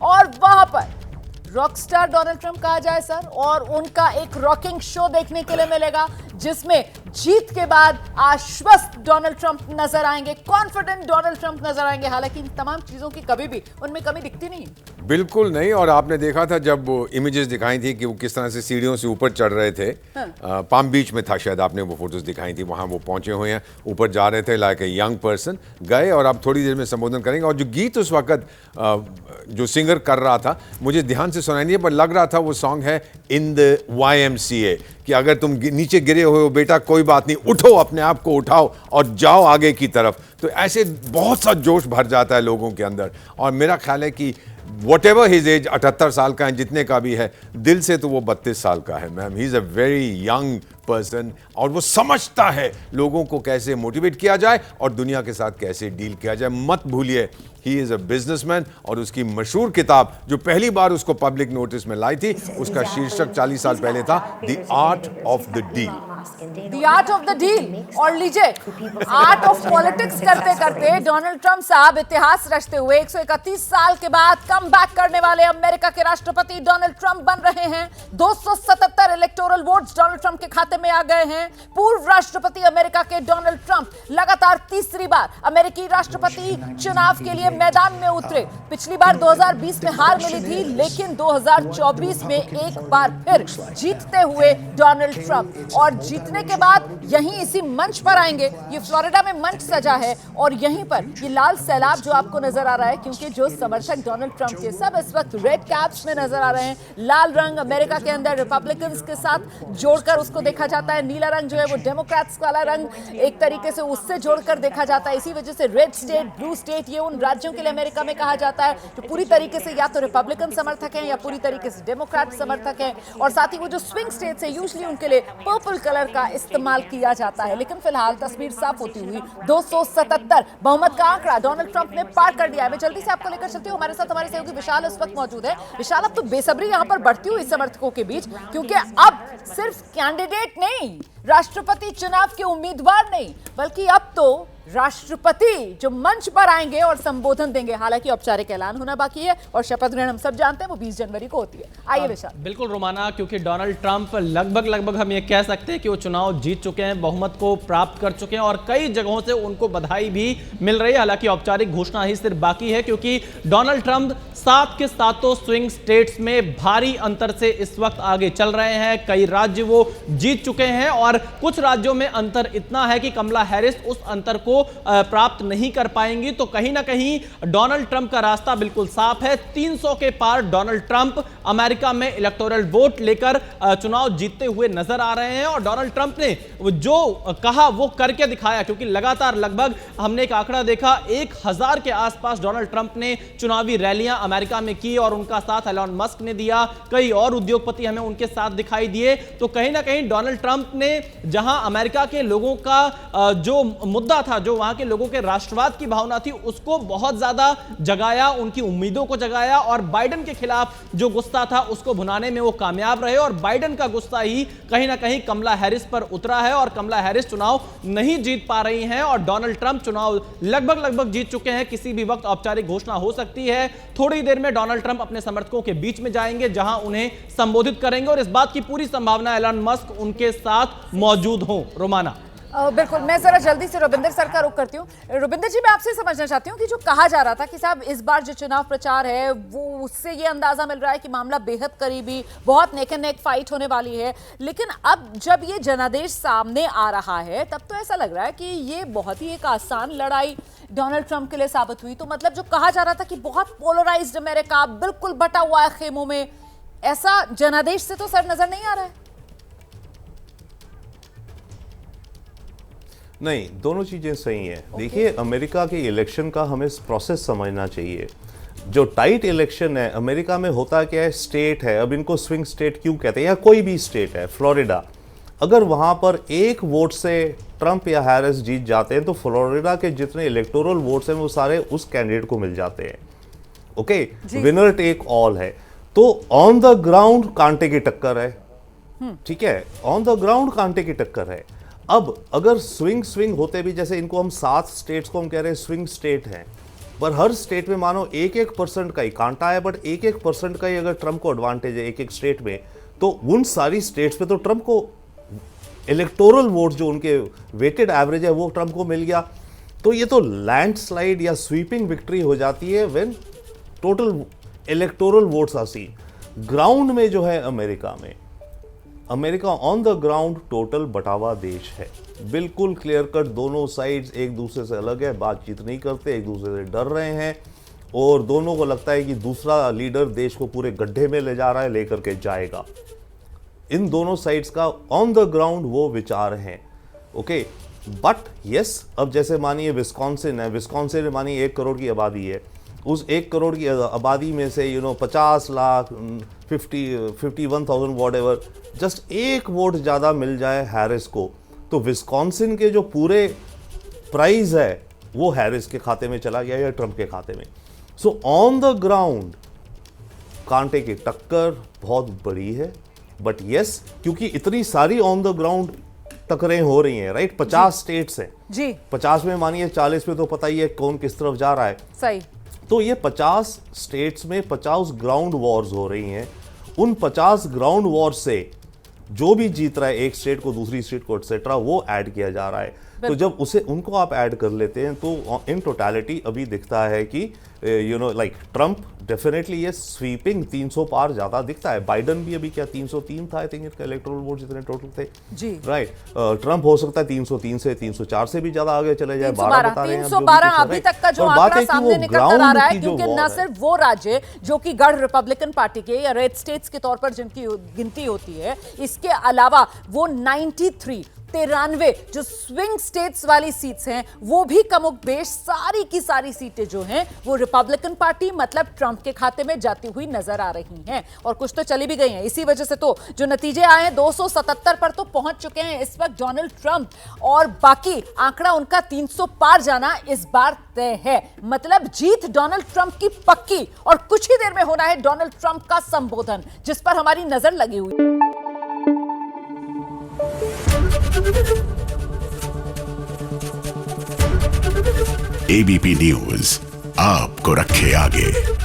और वहां पर रॉकस्टार डोनाल्ड ट्रंप कहा जाए सर, और उनका एक रॉकिंग शो देखने के लिए मिलेगा जिसमें जीत के बाद आश्वस्त डोनाल्ड ट्रंप नजर आएंगे, कॉन्फिडेंट डोनाल्ड ट्रंप नजर आएंगे। हालांकि इन तमाम चीजों की कभी भी उनमें कमी दिखती नहीं, बिल्कुल नहीं। और आपने देखा था जब वो इमेजेस दिखाई थी कि वो किस तरह से सीढ़ियों से ऊपर चढ़ रहे थे। पाम बीच में था शायद, आपने वो फोटोज दिखाई थी, वहां वो पहुंचे हुए हैं, ऊपर जा रहे थे लाइक ए यंग पर्सन, गए और अब थोड़ी देर में संबोधन करेंगे। और जो गीत उस वक्त जो सिंगर कर रहा था, मुझे ध्यान से सुनाई नहीं है पर लग रहा था वो सॉन्ग है इन द YMCA, कि अगर तुम नीचे गिरे हुए हो बेटा कोई बात नहीं, उठो, अपने आप को उठाओ और जाओ आगे की तरफ। तो ऐसे बहुत सा जोश भर जाता है लोगों के अंदर। और मेरा ख्याल है कि वट एवर हिज एज, 78 साल का है, जितने का भी है, दिल से तो वो 32 साल का है ma'am. He is a very young person और वो समझता है लोगों को कैसे मोटिवेट किया जाए और दुनिया के साथ कैसे डील किया जाए। मत भूलिए ही इज अ बिजनेसमैन और उसकी मशहूर किताब जो पहली बार उसको पब्लिक नोटिस में लाई थी, उसका शीर्षक 40 साल पहले था the art of the deal. The art of the deal. और लीजिए, आर्ट ऑफ पॉलिटिक्स करते करते डोनाल्ड ट्रंप साहब इतिहास रचते हुए 131 साल के बाद कम बैक करने वाले अमेरिका के राष्ट्रपति डोनाल्ड ट्रंप बन रहे हैं। 277 इलेक्टोरल वोट्स डोनाल्ड ट्रंप के खाते में आ गए हैं। पूर्व राष्ट्रपति अमेरिका के डोनाल्ड ट्रंप लगातार तीसरी बार अमेरिकी राष्ट्रपति चुनाव के लिए मैदान में उतरे। पिछली बार 2020 में हार मिली थी, लेकिन 2024 में एक बार फिर जीतते हुए डोनाल्ड ट्रंप, और जीतने के बाद यहीं इसी मंच पर आएंगे। ये फ्लोरिडा में मंच सजा है और यहीं पर ये लाल सैलाब जो आपको नजर आ रहा है, क्योंकि जो समर्थक डोनाल्ड ट्रंप के सब इस वक्त रेड कैप्स में नजर आ रहे हैं। लाल रंग अमेरिका के अंदर रिपब्लिकन्स के साथ जोड़कर उसको देखा जाता है, नीला रंग जो है वो डेमोक्रेट्स वाला रंग एक तरीके से उससे जोड़कर देखा जाता है। इसी वजह से रेड स्टेट, ब्लू स्टेट, ये उन राज्यों के लिए अमेरिका में कहा जाता है जो पूरी तरीके से या तो रिपब्लिकन समर्थक हैं या पूरी तरीके से डेमोक्रेट समर्थक हैं। और साथ ही वो जो स्विंग स्टेट्स है, यूजुअली उनके लिए पर्पल कलर का इस्तेमाल किया जाता है। लेकिन फिलहाल तस्वीर साफ होती हुई 277 बहुमत का आंकड़ा डोनाल्ड ट्रंप ने पार कर दिया है। मैं जल्दी से आपको लेकर चलती हूँ, हमारे साथ हमारे सहयोगी विशाल इस वक्त मौजूद है। विशाल, अब तो बेसब्री यहाँ पर बढ़ती हुई समर्थकों के बीच, क्योंकि अब सिर्फ कैंडिडेट नहीं, राष्ट्रपति चुनाव के उम्मीदवार नहीं, बल्कि अब तो राष्ट्रपति जो मंच पर आएंगे और संबोधन देंगे। हालांकि औपचारिक ऐलान होना बाकी है और शपथ ग्रहण हम सब जानते हैं वो 20 जनवरी को होती है। आइए विशाल। बिल्कुल रोमाना, क्योंकि डोनाल्ड ट्रंप लगभग हम ये कह सकते हैं कि वो चुनाव जीत चुके हैं, बहुमत को प्राप्त कर चुके हैं और कई जगहों से उनको बधाई भी मिल रही है। हालांकि औपचारिक घोषणा ही सिर्फ बाकी है, क्योंकि डोनाल्ड ट्रंप 7 के 7 स्विंग स्टेट्स में भारी अंतर से इस वक्त आगे चल रहे हैं। कई राज्य वो जीत चुके हैं और कुछ राज्यों में अंतर इतना है कि कमला हैरिस उस अंतर को प्राप्त नहीं कर पाएंगी। तो कहीं ना कहीं डोनाल्ड ट्रंप का रास्ता बिल्कुल साफ है। 300 के पार डोनाल्ड ट्रंप अमेरिका में इलेक्टोरल वोट लेकर चुनाव जीतते हुए नजर आ रहे हैं। और डोनाल्ड ट्रंप ने जो कहा वो करके दिखाया, क्योंकि लगातार लगभग हमने एक आंकड़ा देखा 1000 के आसपास डोनाल्ड ट्रंप ने चुनावी रैलियां अमेरिका में की और उनका साथ एलन मस्क ने दिया, कई और उद्योगपति हमें उनके साथ दिखाई दिए। तो कहीं ना कहीं डोनाल्ड ट्रंप ने जहां अमेरिका के लोगों का जो मुद्दा था, जो वहां के लोगों के राष्ट्रवाद की भावना थी, उसको बहुत ज्यादा जगाया, उनकी उम्मीदों को जगाया। और बाइडेन के खिलाफ जो गुस्सा था उसको भुनाने में वो कामयाब रहे और बाइडेन का गुस्सा ही कहीं ना कहीं कमला हैरिस पर उतरा है और कमला हैरिस चुनाव नहीं जीत पा रही हैं और डोनाल्ड ट्रंप चुनाव लगभग जीत चुके हैं। किसी भी वक्त औपचारिक घोषणा हो सकती है। थोड़ी देर में डोनाल्ड ट्रंप अपने समर्थकों के बीच में जाएंगे, जहां उन्हें संबोधित करेंगे और इस बात की पूरी संभावना एलन मस्क उनके साथ मौजूद हो। रोमाना, बिल्कुल। मैं जरा जल्दी से रुबिंदर सर का रुख करती हूँ। रुबिंदर जी, मैं आपसे समझना चाहती हूँ कि जो कहा जा रहा था कि साहब इस बार जो चुनाव प्रचार है वो उससे ये अंदाजा मिल रहा है कि मामला बेहद करीबी, बहुत नेक एंड नेक फाइट होने वाली है। लेकिन अब जब ये जनादेश सामने आ रहा है तब तो ऐसा लग रहा है कि ये बहुत ही एक आसान लड़ाई डोनाल्ड ट्रंप के लिए साबित हुई। तो मतलब जो कहा जा रहा था कि बहुत पोलराइज्ड अमेरिका, बिल्कुल बटा हुआ है खेमों में, ऐसा जनादेश से तो सर नजर नहीं आ रहा है। नहीं, दोनों चीजें सही हैं। देखिए, अमेरिका के इलेक्शन का हमें प्रोसेस समझना चाहिए। जो टाइट इलेक्शन है अमेरिका में होता क्या है, स्टेट है, अब इनको स्विंग स्टेट क्यों कहते हैं, या कोई भी स्टेट है, फ्लोरिडा, अगर वहां पर एक वोट से ट्रंप या हैरिस जीत जाते हैं तो फ्लोरिडा के जितने इलेक्टोरल वोट्स हैं वो सारे उस कैंडिडेट को मिल जाते हैं। ओके, विनर टेक ऑल है। तो ऑन द ग्राउंड कांटे की टक्कर है, ठीक है, ऑन द ग्राउंड कांटे की टक्कर है। अब अगर स्विंग होते भी, जैसे इनको हम 7 स्टेट्स को हम कह रहे हैं स्विंग स्टेट हैं, पर हर स्टेट में मानो 1% का ही कांटा है, बट 1% का ही अगर ट्रम्प को एडवांटेज है एक स्टेट में, तो उन सारी स्टेट्स पे तो ट्रम्प को इलेक्टोरल वोट जो उनके वेटेड एवरेज है वो ट्रम्प को मिल गया। तो ये तो लैंडस्लाइड या स्वीपिंग विक्ट्री हो जाती है when total electoral votes are seen. Ground में जो है America on the ground total बटावा देश है, बिल्कुल क्लियर कट। दोनों साइड्स एक दूसरे से अलग है, बातचीत नहीं करते, एक दूसरे से डर रहे हैं और दोनों को लगता है कि दूसरा लीडर देश को पूरे गड्ढे में ले जा रहा है, लेकर के जाएगा। इन दोनों साइड्स का ऑन द ग्राउंड वो विचार हैं। ओके, बट यस, अब जैसे मानिए विस्कॉन्सिन है, विस्कॉन्सिन में मानिए 1 करोड़ की आबादी है, उस 1 करोड़ की आबादी में से 50 लाख 51,000 वॉट एवर, जस्ट एक वोट ज़्यादा मिल जाए हैरिस को, तो विस्कॉन्सिन के जो पूरे प्राइज है वो हैरिस के खाते में चला गया या ट्रम्प के खाते में। सो ऑन द ग्राउंड कांटे की टक्कर बहुत बड़ी है, बट यस, क्योंकि इतनी सारी ऑन द ग्राउंड टक्करें हो रही हैं, राइट। 50 स्टेट्स हैं जी, 50 में मानिए 40 में तो पता ही है कौन किस तरफ जा रहा है। सही। तो ये 50 स्टेट्स में 50 ग्राउंड वॉर्स हो रही हैं। उन 50 ग्राउंड वॉर्स से जो भी जीत रहा है एक स्टेट को, दूसरी स्टेट को, एटसेट्रा, वो ऐड किया जा रहा है। तो जब उनको आप ऐड कर लेते हैं तो इन टोटलिटी अभी दिखता है कि लाइक ट्रम्प डेफिनेटली ये स्वीपिंग 300 पार ज्यादा दिखता है। बाइडन भी अभी क्या 303 था, आई थिंक इनका इलेक्टोरल वोट जितने टोटल थे जी, राइट। ट्रम्प हो सकता है 303 से 304 से भी ज्यादा आगे चले जाए। 12 बता रहे हैं, 312 अभी तक का जो आंकड़ा सामने निकल कर आ रहा है, क्योंकि न सिर्फ वो राज्य जो कि गढ़ रिपब्लिकन पार्टी के या रेड स्टेट्स के तौर पर जिनकी गिनती होती है, इसके अलावा वो 93 जो स्विंग स्टेट्स वाली सीट्स हैं वो भी कमोबेश सारी की सारी सीटें जो हैं वो रिपब्लिकन पार्टी मतलब ट्रंप के खाते में जाती हुई नजर आ रही हैं, और कुछ तो चली भी गई हैं। इसी वजह से तो जो नतीजे आए हैं 277 पर तो पहुंच चुके हैं इस वक्त डोनाल्ड ट्रंप, और बाकी आंकड़ा उनका 300 पार जाना इस बार तय है। मतलब जीत डोनाल्ड ट्रंप की पक्की, और कुछ ही देर में होना है डोनाल्ड ट्रंप का संबोधन जिस पर हमारी नजर लगी हुई। एबीपी न्यूज आपको रखे आगे।